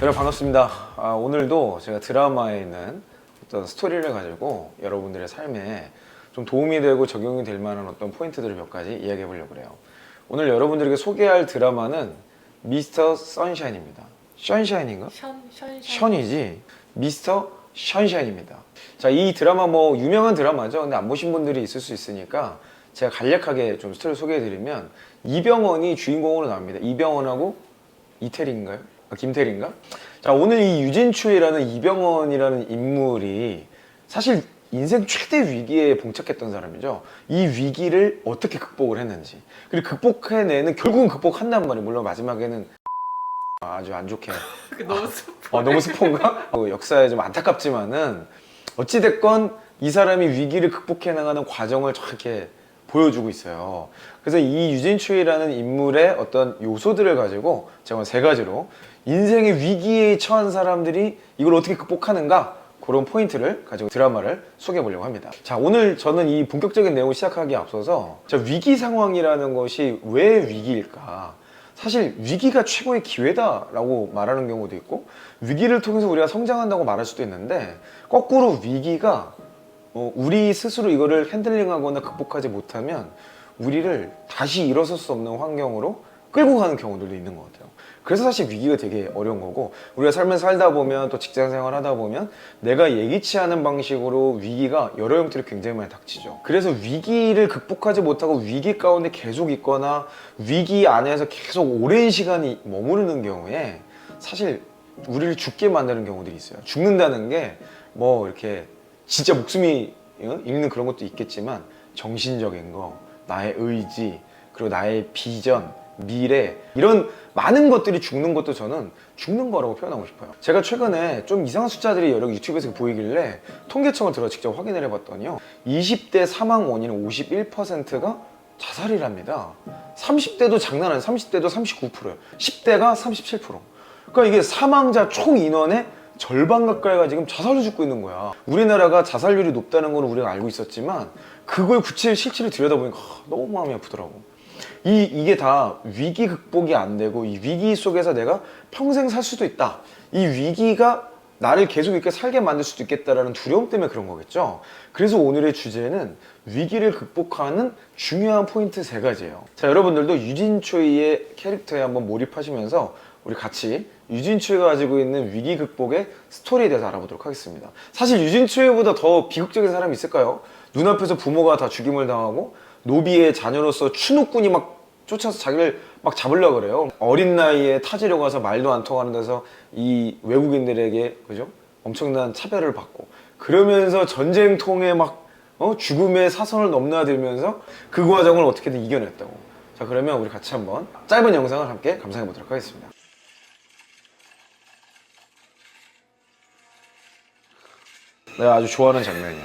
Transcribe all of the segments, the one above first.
여러분 반갑습니다. 오늘도 제가 드라마에 있는 어떤 스토리를 가지고 여러분들의 삶에 좀 도움이 되고 적용이 될 만한 어떤 포인트들을 몇 가지 이야기해 보려고 해요. 오늘 여러분들에게 소개할 드라마는 미스터 선샤인입니다. 션샤인인가? 션이지. 미스터 션샤인입니다. 자, 이 드라마 뭐 유명한 드라마죠. 근데 안 보신 분들이 있을 수 있으니까 제가 간략하게 좀 스토리를 소개해 드리면, 이병헌이 주인공으로 나옵니다. 이병헌하고 이태리인가요? 김태리인가? 자, 오늘 이 유진추이라는 이병헌이라는 인물이 사실 인생 최대 위기에 봉착했던 사람이죠. 이 위기를 어떻게 극복을 했는지, 그리고 극복해내는, 결국은 극복한단 말이에요. 물론 마지막에는 아주 안 좋게 너무 스포. 너무 스폰가? 역사에 좀 안타깝지만은 어찌됐건 이 사람이 위기를 극복해 나가는 과정을 정확히 보여주고 있어요. 그래서 이 유진추이라는 인물의 어떤 요소들을 가지고 제가 세 가지로 인생의 위기에 처한 사람들이 이걸 어떻게 극복하는가, 그런 포인트를 가지고 드라마를 소개해 보려고 합니다. 자, 오늘 저는 이 본격적인 내용을 시작하기에 앞서서 위기 상황이라는 것이 왜 위기일까? 사실 위기가 최고의 기회다라고 말하는 경우도 있고, 위기를 통해서 우리가 성장한다고 말할 수도 있는데, 거꾸로 위기가 우리 스스로 이거를 핸들링하거나 극복하지 못하면 우리를 다시 일어설 수 없는 환경으로 끌고 가는 경우들도 있는 것 같아요. 그래서 사실 위기가 되게 어려운 거고, 우리가 삶을 살다 보면, 또 직장 생활 하다 보면 내가 예기치 않은 방식으로 위기가 여러 형태로 굉장히 많이 닥치죠. 그래서 위기를 극복하지 못하고 위기 가운데 계속 있거나 위기 안에서 계속 오랜 시간이 머무르는 경우에 사실 우리를 죽게 만드는 경우들이 있어요. 죽는다는 게 뭐 이렇게 진짜 목숨이 잃는 그런 것도 있겠지만, 정신적인 거, 나의 의지, 그리고 나의 비전, 미래, 이런 많은 것들이 죽는 것도 저는 죽는 거라고 표현하고 싶어요. 제가 최근에 좀 이상한 숫자들이 여러 유튜브에서 보이길래 통계청을 들어 직접 확인을 해봤더니요, 20대 사망 원인은 51%가 자살이랍니다. 30대도 장난 아니에요. 30대도 39%예요. 10대가 37%. 그러니까 이게 사망자 총 인원의 절반 가까이가 지금 자살로 죽고 있는 거야. 우리나라가 자살률이 높다는 건 우리가 알고 있었지만, 그걸 실체를 들여다보니까 너무 마음이 아프더라고. 이게 다 위기 극복이 안 되고, 이 위기 속에서 내가 평생 살 수도 있다, 이 위기가 나를 계속 이렇게 살게 만들 수도 있겠다라는 두려움 때문에 그런 거겠죠. 그래서 오늘의 주제는 위기를 극복하는 중요한 포인트 세 가지예요. 자, 여러분들도 유진초이의 캐릭터에 한번 몰입하시면서 우리 같이 유진초이가 가지고 있는 위기 극복의 스토리에 대해서 알아보도록 하겠습니다. 사실 유진초이보다 더 비극적인 사람이 있을까요? 눈앞에서 부모가 다 죽임을 당하고 노비의 자녀로서 추노꾼이 막 쫓아서 자기를 막 잡으려고 그래요. 어린 나이에 타지로 가서 말도 안 통하는 데서 이 외국인들에게, 그죠? 엄청난 차별을 받고, 그러면서 전쟁통에 막 죽음의 사선을 넘나들면서 그 과정을 어떻게든 이겨냈다고. 자, 그러면 우리 같이 한번 짧은 영상을 함께 감상해 보도록 하겠습니다. 내가 아주 좋아하는 장면이야.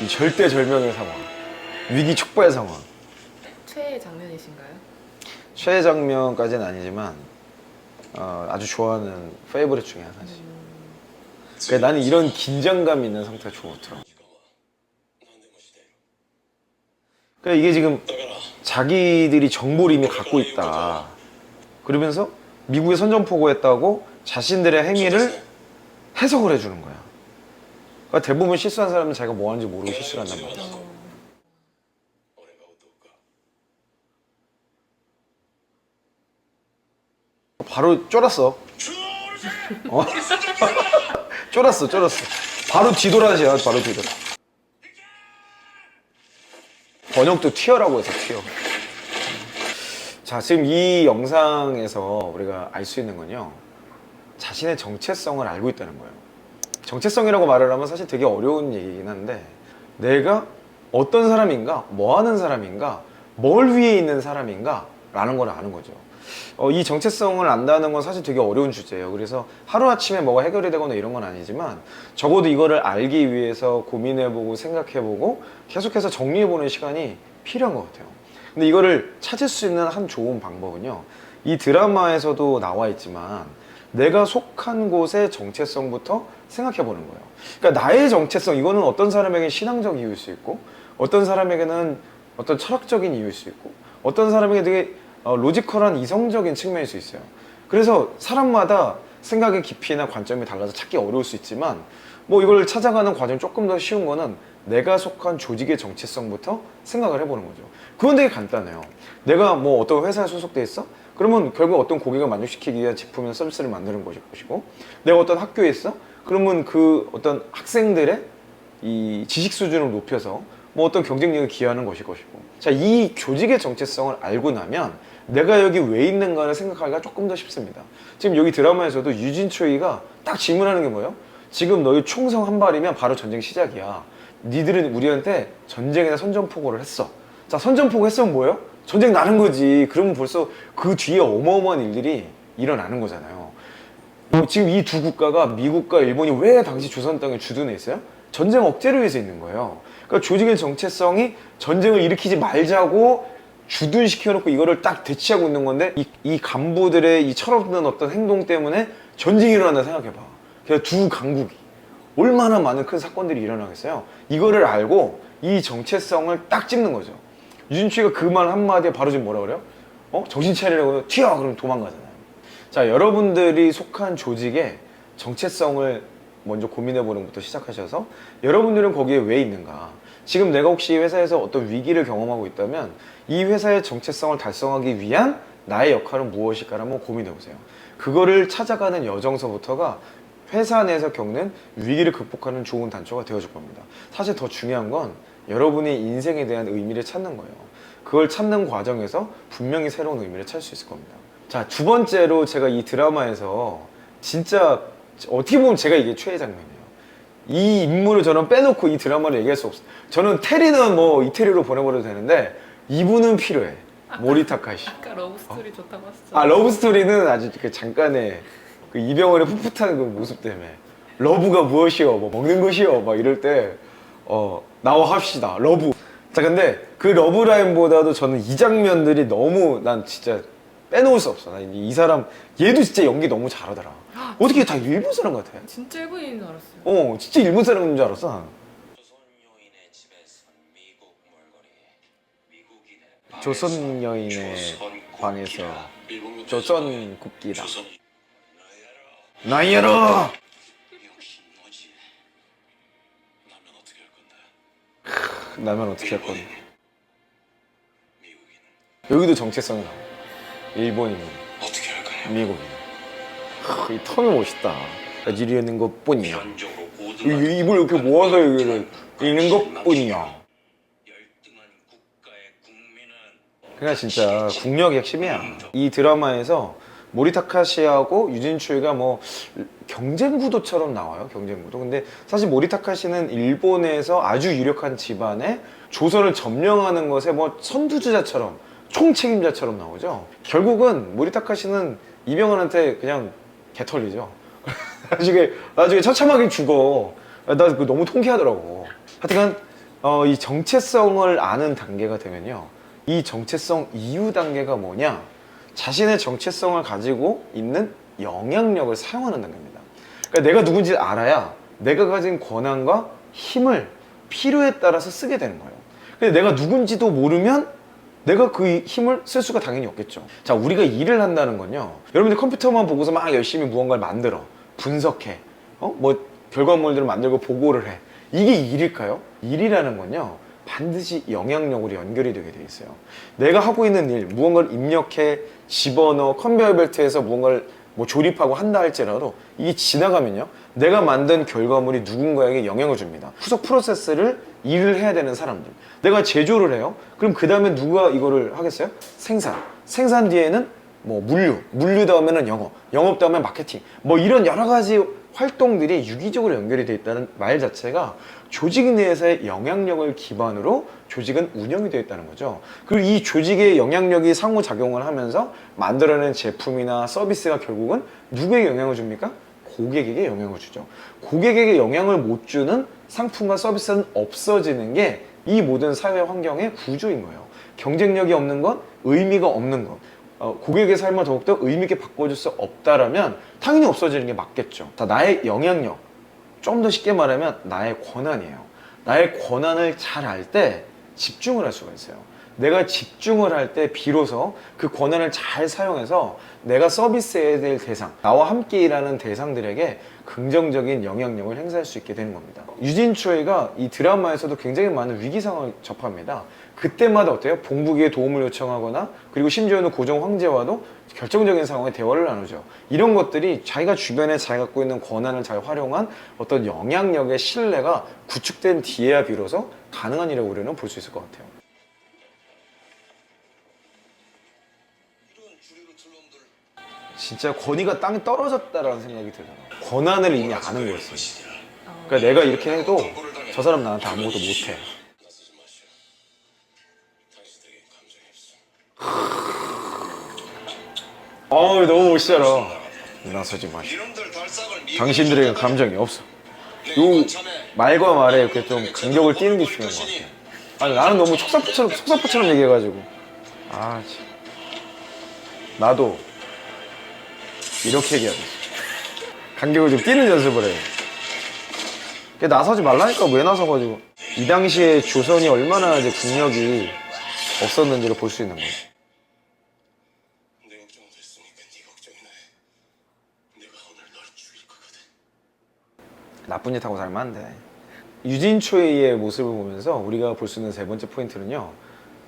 이 절대절명의 상황, 위기 촉발 상황. 최애 장면이신가요? 최애 장면까지는 아니지만 아주 좋아하는 페이보릿 중에 하나지. 그러니까 나는 이런 긴장감 있는 상태가 좋더라고. 그러니까 이게 지금 자기들이 정보를 이미 갖고 있다, 그러면서 미국에 선전포고했다고 자신들의 행위를 해석을 해주는 거야. 그러니까 대부분 실수한 사람은 자기가 뭐 하는지 모르고 실수를 한단 말이야. 바로 쫄았어. 쫄았어. 바로 뒤돌아지야, 바로 뒤돌아. 번역도 튀어라고 해서 튀어. 자, 지금 이 영상에서 우리가 알 수 있는 건요, 자신의 정체성을 알고 있다는 거예요. 정체성이라고 말을 하면 사실 되게 어려운 얘기긴 한데, 내가 어떤 사람인가, 뭐 하는 사람인가, 뭘 위해 있는 사람인가 라는 걸 아는 거죠. 이 정체성을 안다는 건 사실 되게 어려운 주제예요. 그래서 하루아침에 뭐가 해결이 되거나 이런 건 아니지만, 적어도 이거를 알기 위해서 고민해보고 생각해보고 계속해서 정리해보는 시간이 필요한 것 같아요. 근데 이거를 찾을 수 있는 한 좋은 방법은요, 이 드라마에서도 나와 있지만 내가 속한 곳의 정체성부터 생각해보는 거예요. 그러니까 나의 정체성, 이거는 어떤 사람에게는 신앙적 이유일 수 있고, 어떤 사람에게는 어떤 철학적인 이유일 수 있고, 어떤 사람에게 되게 로지컬한 이성적인 측면일 수 있어요. 그래서 사람마다 생각의 깊이나 관점이 달라서 찾기 어려울 수 있지만 뭐 이걸 찾아가는 과정이 조금 더 쉬운 거는 내가 속한 조직의 정체성부터 생각을 해보는 거죠. 그건 되게 간단해요. 내가 뭐 어떤 회사에 소속돼 있어? 그러면 결국 어떤 고객을 만족시키기 위한 제품이나 서비스를 만드는 것이고, 내가 어떤 학교에 있어? 그러면 그 어떤 학생들의 이 지식 수준을 높여서 뭐 어떤 경쟁력을 기여하는 것이고, 자, 이 조직의 정체성을 알고 나면 내가 여기 왜 있는가를 생각하기가 조금 더 쉽습니다. 지금 여기 드라마에서도 유진초이가 딱 질문하는 게 뭐예요? 지금 너희 총성 한 발이면 바로 전쟁 시작이야. 니들은 우리한테 전쟁이나 선전포고를 했어. 자, 선전포고 했으면 뭐예요? 전쟁 나는 거지. 그러면 벌써 그 뒤에 어마어마한 일들이 일어나는 거잖아요. 지금 이 두 국가가, 미국과 일본이 왜 당시 조선 땅에 주둔해 있어요? 전쟁 억제를 위해서 있는 거예요. 그러니까 조직의 정체성이 전쟁을 일으키지 말자고 주둔시켜놓고 이거를 딱 대치하고 있는 건데, 이 간부들의 이 철없는 어떤 행동 때문에 전쟁이 일어난다 생각해봐. 그래서 두 강국이 얼마나 많은 큰 사건들이 일어나겠어요. 이거를 알고 이 정체성을 딱 찝는 거죠. 유진추이가 그 말 한마디에 바로 지금 뭐라 그래요? 정신 차리라고 튀어! 그럼 도망가잖아요. 자, 여러분들이 속한 조직의 정체성을 먼저 고민해보는 것부터 시작하셔서, 여러분들은 거기에 왜 있는가? 지금 내가 혹시 회사에서 어떤 위기를 경험하고 있다면 이 회사의 정체성을 달성하기 위한 나의 역할은 무엇일까 한번 고민해보세요. 그거를 찾아가는 여정서부터가 회사 내에서 겪는 위기를 극복하는 좋은 단초가 되어줄 겁니다. 사실 더 중요한 건 여러분의 인생에 대한 의미를 찾는 거예요. 그걸 찾는 과정에서 분명히 새로운 의미를 찾을 수 있을 겁니다. 자, 두 번째로 제가 이 드라마에서 진짜 어떻게 보면 제가 이게 최애 장면이에요. 이 인물을 저는 빼놓고 이 드라마를 얘기할 수 없어요. 저는 테리는 뭐 이태리로 보내버려도 되는데 이분은 필요해. 모리 타카시. 아까 러브스토리 좋다고 하셨죠? 아, 러브스토리는 아주 그 잠깐의 그 이병헌의 풋풋한 그 모습 때문에, 러브가 무엇이요? 뭐 먹는 것이요? 막 이럴 때 나와 합시다. 러브. 자, 근데 그 러브라인보다도 저는 이 장면들이 너무, 난 진짜 빼놓을 수 없어. 난 이 사람, 얘도 진짜 연기 너무 잘하더라. 어떻게 다 일본 사람 같아? 진짜 일본인인 줄 알았어요. 진짜 일본 사람인 줄 알았어. 난. 조선 여인의 방에서 조선 국기다. 나이야로! 나면 어떻게 할 건데? 여기도 정체성이 나와. 일본인, 어떻게 할 거냐? 미국인. 이 텀이 멋있다. 이리는 것 뿐이야. 전적으로 입을 이렇게 모아서 여기를 읽는 것 뿐이야. 열등한 국가의 국민은 그냥 진짜 국력의 핵심이야. 이 드라마에서 모리타카시하고 유진추이가 뭐 경쟁 구도처럼 나와요. 경쟁 구도. 근데 사실 모리타카시는 일본에서 아주 유력한 집안에 조선을 점령하는 것에 뭐 선두주자처럼, 총책임자처럼 나오죠. 결국은 모리타카시는 이병헌한테 그냥 개털리죠. 나중에 처참하게 죽어. 나 그거 너무 통쾌하더라고. 하여튼 이 정체성을 아는 단계가 되면요, 이 정체성 이후 단계가 뭐냐, 자신의 정체성을 가지고 있는 영향력을 사용하는 단계입니다. 그러니까 내가 누군지 알아야 내가 가진 권한과 힘을 필요에 따라서 쓰게 되는 거예요. 근데 내가 누군지도 모르면 내가 그 힘을 쓸 수가 당연히 없겠죠. 자, 우리가 일을 한다는 건요, 여러분들 컴퓨터만 보고서 막 열심히 무언가를 만들어, 분석해, 뭐 결과물들을 만들고 보고를 해. 이게 일일까요? 일이라는 건요, 반드시 영향력으로 연결이 되게 돼 있어요. 내가 하고 있는 일, 무언가를 입력해, 집어넣어, 컨베이어 벨트에서 무언가를 뭐 조립하고 한다 할지라도 이게 지나가면요, 내가 만든 결과물이 누군가에게 영향을 줍니다. 후속 프로세스를 일을 해야 되는 사람들. 내가 제조를 해요. 그럼 그 다음에 누가 이거를 하겠어요? 생산 뒤에는 뭐 물류 다음에는 영업 다음에 마케팅, 뭐 이런 여러 가지 활동들이 유기적으로 연결이 되어 있다는 말 자체가 조직 내에서의 영향력을 기반으로 조직은 운영이 되어 있다는 거죠. 그리고 이 조직의 영향력이 상호작용을 하면서 만들어낸 제품이나 서비스가 결국은 누구에게 영향을 줍니까? 고객에게 영향을 주죠. 고객에게 영향을 못 주는 상품과 서비스는 없어지는 게 이 모든 사회 환경의 구조인 거예요. 경쟁력이 없는 건, 의미가 없는 건, 고객의 삶을 더욱더 의미있게 바꿔줄 수 없다라면 당연히 없어지는 게 맞겠죠. 자, 나의 영향력, 좀 더 쉽게 말하면 나의 권한이에요. 나의 권한을 잘 알 때 집중을 할 수가 있어요. 내가 집중을 할 때 비로소 그 권한을 잘 사용해서 내가 서비스해야 될 대상, 나와 함께 일하는 대상들에게 긍정적인 영향력을 행사할 수 있게 되는 겁니다. 유진초이가 이 드라마에서도 굉장히 많은 위기 상황을 접합니다. 그때마다 어때요? 봉북이의 도움을 요청하거나 그리고 심지어는 고종 황제와도 결정적인 상황에 대화를 나누죠. 이런 것들이 자기가 주변에 잘 갖고 있는 권한을 잘 활용한 어떤 영향력의 신뢰가 구축된 뒤에야 비로소 가능한 일이라고 우리는 볼 수 있을 것 같아요. 진짜 권위가 땅에 떨어졌다라는 생각이 들어요. 권한을 이미 아는 거였어요. 그러니까 내가 이렇게 해도 저 사람 나한테 아무것도 못해. 어우 너무 멋있잖아. 나서지 마시오. 당신들에게 감정이 없어. 요 말과 말에 이렇게 좀 간격을 띄는 게 중요한 것 같아. 아니 나는 너무 속사포처럼 얘기해가지고 아 참. 나도 이렇게 얘기해야 돼. 간격을 좀 띄는 연습을 해. 나서지 말라니까 왜 나서가지고. 이 당시에 조선이 얼마나 이제 국력이 없었는지를 볼 수 있는 거지. 내 걱정은 됐으니까 네 걱정이나 해. 내가 오늘 널 죽일 거거든. 나쁜 짓 하고 살면 안 돼. 유진초이의 모습을 보면서 우리가 볼 수 있는 세 번째 포인트는요,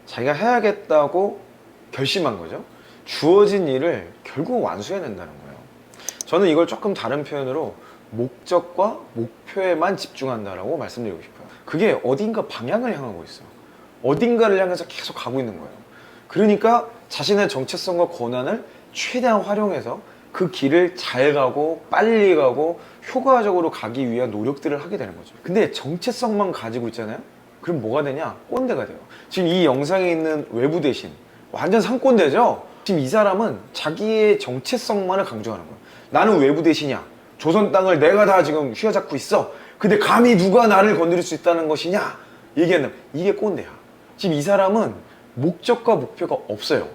자기가 해야겠다고 결심한 거죠. 주어진 일을 결국 완수해낸다는 거예요. 저는 이걸 조금 다른 표현으로 목적과 목표에만 집중한다라고 말씀드리고 싶어요. 그게 어딘가 방향을 향하고 있어요. 어딘가를 향해서 계속 가고 있는 거예요. 그러니까 자신의 정체성과 권한을 최대한 활용해서 그 길을 잘 가고 빨리 가고 효과적으로 가기 위한 노력들을 하게 되는 거죠. 근데 정체성만 가지고 있잖아요. 그럼 뭐가 되냐? 꼰대가 돼요. 지금 이 영상에 있는 외부 대신 완전 상꼰대죠? 지금 이 사람은 자기의 정체성만을 강조하는 거예요. 나는 외부 대신이야. 조선 땅을 내가 다 지금 휘어잡고 있어. 근데 감히 누가 나를 건드릴 수 있다는 것이냐? 얘기하는 이게 꼰대야. 지금 이 사람은 목적과 목표가 없어요.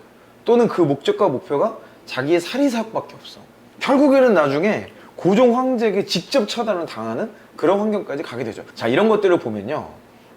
또는 그 목적과 목표가 자기의 사리사욕밖에 없어. 결국에는 나중에 고종 황제에게 직접 처단을 당하는 그런 환경까지 가게 되죠. 자, 이런 것들을 보면요,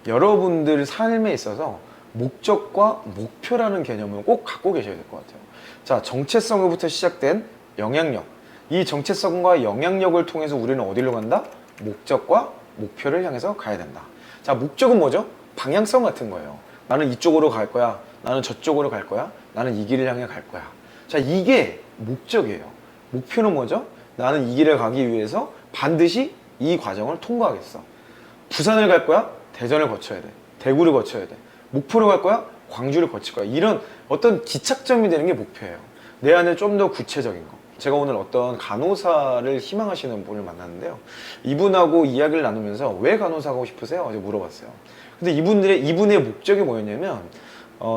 여러분들 삶에 있어서 목적과 목표라는 개념을 꼭 갖고 계셔야 될 것 같아요. 자, 정체성으로부터 시작된 영향력, 이 정체성과 영향력을 통해서 우리는 어디로 간다? 목적과 목표를 향해서 가야 된다. 자, 목적은 뭐죠? 방향성 같은 거예요. 나는 이쪽으로 갈 거야, 나는 저쪽으로 갈 거야, 나는 이 길을 향해 갈 거야. 자, 이게 목적이에요. 목표는 뭐죠? 나는 이 길을 가기 위해서 반드시 이 과정을 통과하겠어. 부산을 갈 거야? 대전을 거쳐야 돼. 대구를 거쳐야 돼. 목포를 갈 거야? 광주를 거칠 거야. 이런 어떤 기착점이 되는 게 목표예요. 내 안에 좀 더 구체적인 거. 제가 오늘 어떤 간호사를 희망하시는 분을 만났는데요, 이분하고 이야기를 나누면서 왜 간호사 하고 싶으세요? 이제 물어봤어요. 근데 이분의 목적이 뭐였냐면,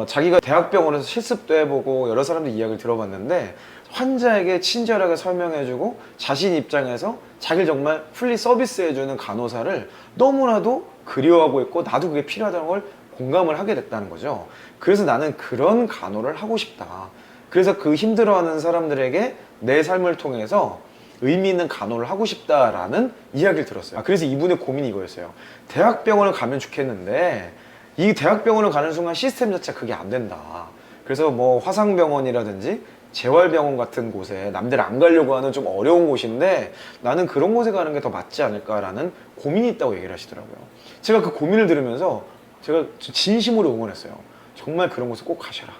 자기가 대학병원에서 실습도 해보고 여러 사람들 이야기를 들어봤는데, 환자에게 친절하게 설명해주고 자신 입장에서 자기를 정말 풀리 서비스해주는 간호사를 너무나도 그리워하고 있고, 나도 그게 필요하다는 걸 공감을 하게 됐다는 거죠. 그래서 나는 그런 간호를 하고 싶다. 그래서 그 힘들어하는 사람들에게 내 삶을 통해서 의미 있는 간호를 하고 싶다라는 이야기를 들었어요. 그래서 이분의 고민이 이거였어요. 대학병원을 가면 좋겠는데 이 대학병원을 가는 순간 시스템 자체가 그게 안 된다. 그래서 뭐 화상병원이라든지 재활병원 같은 곳에 남들 안 가려고 하는 좀 어려운 곳인데 나는 그런 곳에 가는 게 더 맞지 않을까라는 고민이 있다고 얘기를 하시더라고요. 제가 그 고민을 들으면서 제가 진심으로 응원했어요. 정말 그런 곳에 꼭 가셔라.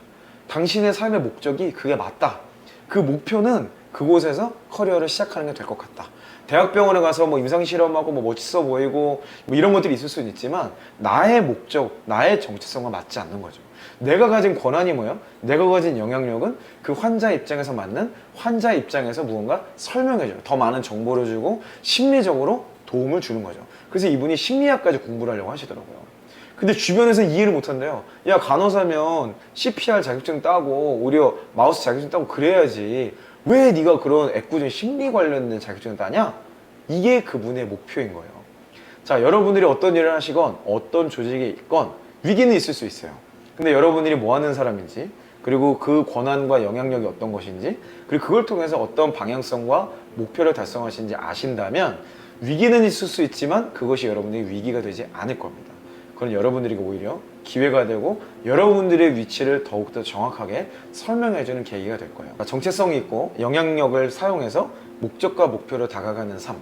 당신의 삶의 목적이 그게 맞다. 그 목표는 그곳에서 커리어를 시작하는 게 될 것 같다. 대학병원에 가서 뭐 임상실험하고 뭐 멋있어 보이고 뭐 이런 것들이 있을 수는 있지만 나의 목적, 나의 정체성과 맞지 않는 거죠. 내가 가진 권한이 뭐야? 내가 가진 영향력은 그 환자 입장에서 맞는 환자 입장에서 무언가 설명해줘요. 더 많은 정보를 주고 심리적으로 도움을 주는 거죠. 그래서 이분이 심리학까지 공부를 하려고 하시더라고요. 근데 주변에서 이해를 못한대요. 야, 간호사면 CPR 자격증 따고 오히려 마우스 자격증 따고 그래야지 왜 네가 그런 애꿎은 심리 관련된 자격증을 따냐? 이게 그분의 목표인 거예요. 자, 여러분들이 어떤 일을 하시건 어떤 조직에 있건 위기는 있을 수 있어요. 근데 여러분들이 뭐 하는 사람인지, 그리고 그 권한과 영향력이 어떤 것인지, 그리고 그걸 통해서 어떤 방향성과 목표를 달성하시는지 아신다면 위기는 있을 수 있지만 그것이 여러분들의 위기가 되지 않을 겁니다. 그건 여러분들에게 오히려 기회가 되고 여러분들의 위치를 더욱더 정확하게 설명해주는 계기가 될 거예요. 정체성이 있고 영향력을 사용해서 목적과 목표로 다가가는 삶.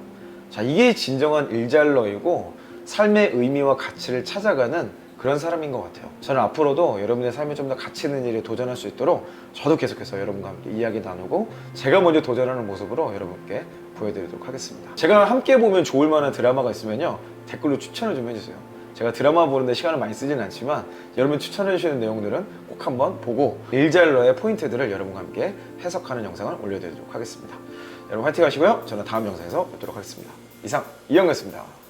자, 이게 진정한 일잘러이고 삶의 의미와 가치를 찾아가는 그런 사람인 것 같아요. 저는 앞으로도 여러분의 삶에 좀 더 가치 있는 일에 도전할 수 있도록 저도 계속해서 여러분과 함께 이야기 나누고 제가 먼저 도전하는 모습으로 여러분께 보여드리도록 하겠습니다. 제가 함께 보면 좋을 만한 드라마가 있으면요, 댓글로 추천을 좀 해주세요. 제가 드라마 보는데 시간을 많이 쓰진 않지만 여러분 추천해 주시는 내용들은 꼭 한번 보고 일잘러의 포인트들을 여러분과 함께 해석하는 영상을 올려드리도록 하겠습니다. 여러분 화이팅 하시고요. 저는 다음 영상에서 뵙도록 하겠습니다. 이상 이영이었습니다.